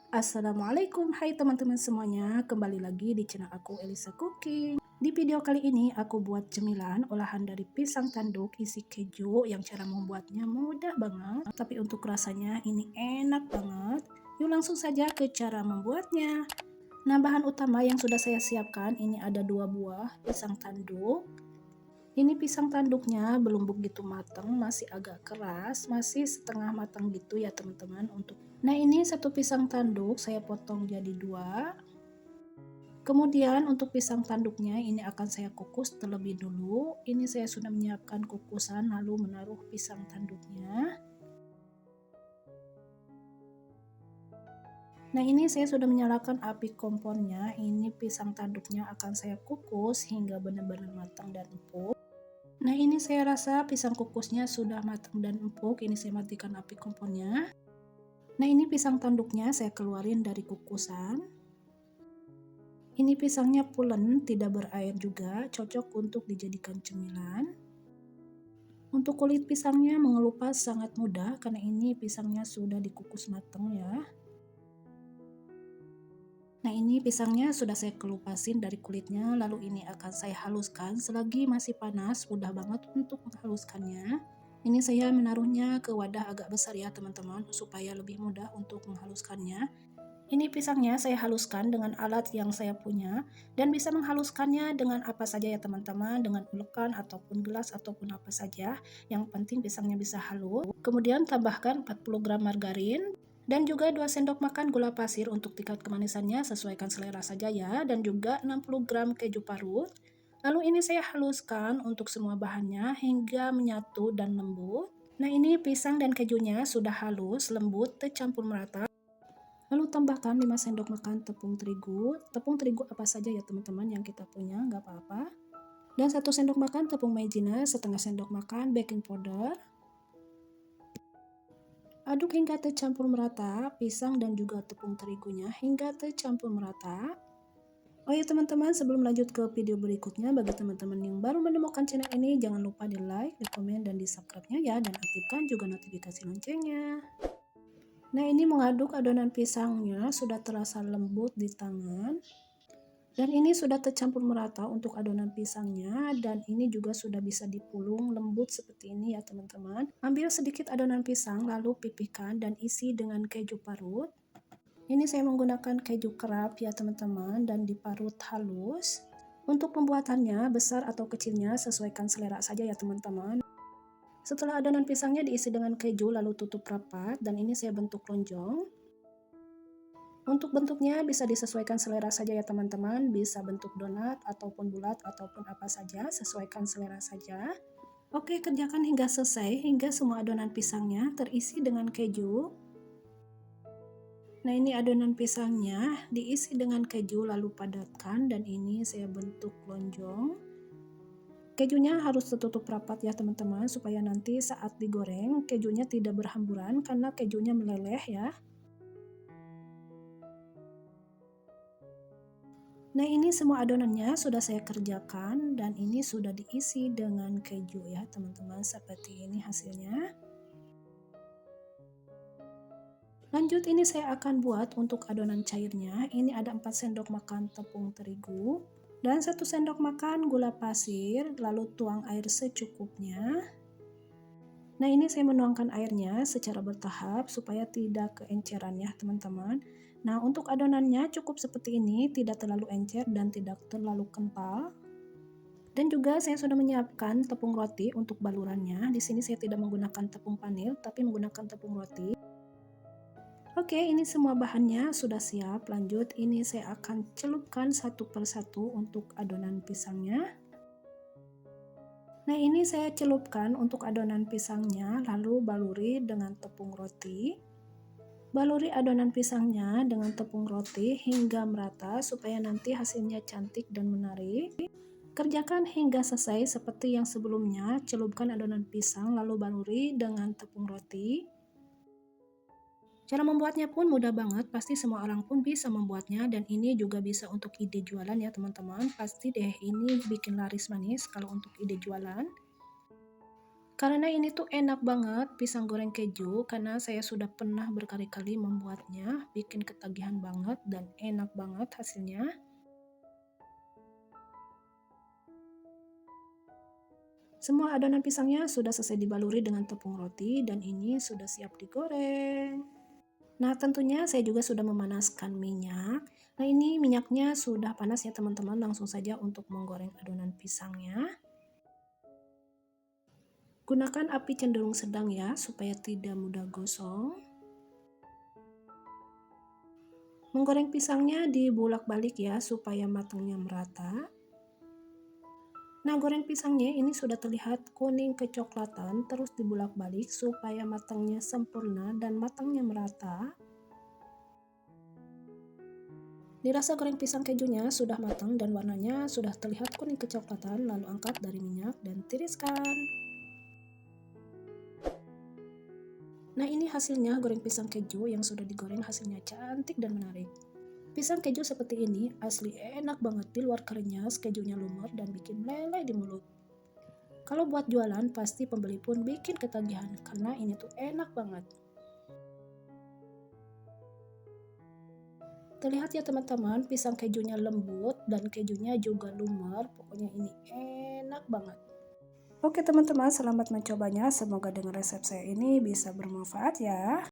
Assalamualaikum, hai teman-teman semuanya, kembali lagi di channel aku Elisa Cooking. Di video kali ini aku buat cemilan olahan dari pisang tanduk isi keju yang cara membuatnya mudah banget, tapi untuk rasanya ini enak banget. Yuk langsung saja ke cara membuatnya. Nah, bahan utama yang sudah saya siapkan ini ada 2 buah pisang tanduk. Ini pisang tanduknya belum begitu matang, masih agak keras, masih setengah matang gitu ya teman-teman. Nah, ini satu pisang tanduk saya potong jadi 2. Kemudian untuk pisang tanduknya ini akan saya kukus terlebih dulu. Ini saya sudah menyiapkan kukusan lalu menaruh pisang tanduknya. Nah, ini saya sudah menyalakan api kompornya. Ini pisang tanduknya akan saya kukus hingga benar-benar matang dan empuk. Nah, ini saya rasa pisang kukusnya sudah matang dan empuk. Ini saya matikan api kompornya. Nah, ini pisang tanduknya saya keluarin dari kukusan. Ini pisangnya pulen, tidak berair juga, cocok untuk dijadikan cemilan. Untuk kulit pisangnya mengelupas sangat mudah karena ini pisangnya sudah dikukus matang ya. Nah, ini pisangnya sudah saya kelupasin dari kulitnya, lalu ini akan saya haluskan. Selagi masih panas, mudah banget untuk menghaluskannya. Ini saya menaruhnya ke wadah agak besar ya teman-teman, supaya lebih mudah untuk menghaluskannya. Ini pisangnya saya haluskan dengan alat yang saya punya dan bisa menghaluskannya dengan apa saja ya teman-teman, dengan ulekan ataupun gelas ataupun apa saja. Yang penting pisangnya bisa halus. Kemudian tambahkan 40 gram margarin dan juga 2 sendok makan gula pasir untuk tingkat kemanisannya sesuaikan selera saja ya, dan juga 60 gram keju parut. Lalu ini saya haluskan untuk semua bahannya hingga menyatu dan lembut. Nah, ini pisang dan kejunya sudah halus, lembut, tercampur merata. Lalu tambahkan 5 sendok makan tepung terigu apa saja ya teman-teman yang kita punya, nggak apa-apa. Dan 1 sendok makan tepung maizena, setengah sendok makan baking powder. Aduk hingga tercampur merata pisang dan juga tepung terigunya hingga tercampur merata. Oh ya teman-teman, sebelum lanjut ke video berikutnya, bagi teman-teman yang baru menemukan channel ini, jangan lupa di like, di komen, dan di subscribe-nya ya, dan aktifkan juga notifikasi loncengnya. Nah, ini mengaduk adonan pisangnya sudah terasa lembut di tangan. Dan ini sudah tercampur merata untuk adonan pisangnya, dan ini juga sudah bisa dipulung lembut seperti ini ya teman-teman. Ambil sedikit adonan pisang lalu pipihkan dan isi dengan keju parut. Ini saya menggunakan keju kerap ya teman-teman dan diparut halus. Untuk pembuatannya besar atau kecilnya sesuaikan selera saja ya teman-teman. Setelah adonan pisangnya diisi dengan keju lalu tutup rapat, dan ini saya bentuk lonjong. Untuk bentuknya bisa disesuaikan selera saja ya teman-teman, bisa bentuk donat ataupun bulat ataupun apa saja, sesuaikan selera saja. Oke, kerjakan hingga selesai, hingga semua adonan pisangnya terisi dengan keju. Nah, ini adonan pisangnya diisi dengan keju lalu padatkan, dan ini saya bentuk lonjong. Kejunya harus tertutup rapat ya teman-teman, supaya nanti saat digoreng kejunya tidak berhamburan karena kejunya meleleh ya. Nah, ini semua adonannya sudah saya kerjakan dan ini sudah diisi dengan keju ya teman-teman, seperti ini hasilnya. Lanjut, ini saya akan buat untuk adonan cairnya. Ini ada 4 sendok makan tepung terigu dan 1 sendok makan gula pasir, lalu tuang air secukupnya. Nah, ini saya menuangkan airnya secara bertahap supaya tidak keenceran ya teman-teman. Nah, untuk adonannya cukup seperti ini, tidak terlalu encer dan tidak terlalu kental. Dan juga saya sudah menyiapkan tepung roti untuk balurannya. Di sini saya tidak menggunakan tepung panir, tapi menggunakan tepung roti. Oke, ini semua bahannya sudah siap. Lanjut, ini saya akan celupkan satu persatu untuk adonan pisangnya. Nah, ini saya celupkan untuk adonan pisangnya, lalu baluri dengan tepung roti. Baluri adonan pisangnya dengan tepung roti hingga merata supaya nanti hasilnya cantik dan menarik. Kerjakan hingga selesai seperti yang sebelumnya, celupkan adonan pisang lalu baluri dengan tepung roti. Cara membuatnya pun mudah banget, pasti semua orang pun bisa membuatnya, dan ini juga bisa untuk ide jualan ya teman-teman. Pasti deh ini bikin laris manis kalau untuk ide jualan. Karena ini tuh enak banget pisang goreng keju, karena saya sudah pernah berkali-kali membuatnya, bikin ketagihan banget dan enak banget hasilnya. Semua adonan pisangnya sudah selesai dibaluri dengan tepung roti dan ini sudah siap digoreng. Nah, tentunya saya juga sudah memanaskan minyak. Nah, ini minyaknya sudah panas ya teman-teman, langsung saja untuk menggoreng adonan pisangnya. Gunakan api cenderung sedang ya, supaya tidak mudah gosong. Menggoreng pisangnya dibulak-balik ya, supaya matangnya merata. Nah, goreng pisangnya ini sudah terlihat kuning kecoklatan, terus dibulak-balik supaya matangnya sempurna dan matangnya merata. Dirasa goreng pisang kejunya sudah matang dan warnanya sudah terlihat kuning kecoklatan, lalu angkat dari minyak dan tiriskan. Nah, ini hasilnya goreng pisang keju yang sudah digoreng, hasilnya cantik dan menarik. Pisang keju seperti ini asli enak banget, di luar kenyas, kejunya lumer dan bikin meleleh di mulut. Kalau buat jualan pasti pembeli pun bikin ketagihan karena ini tuh enak banget. Terlihat ya teman-teman, pisang kejunya lembut dan kejunya juga lumer. Pokoknya ini enak banget. Oke teman-teman, selamat mencobanya. Semoga dengan resep saya ini bisa bermanfaat ya.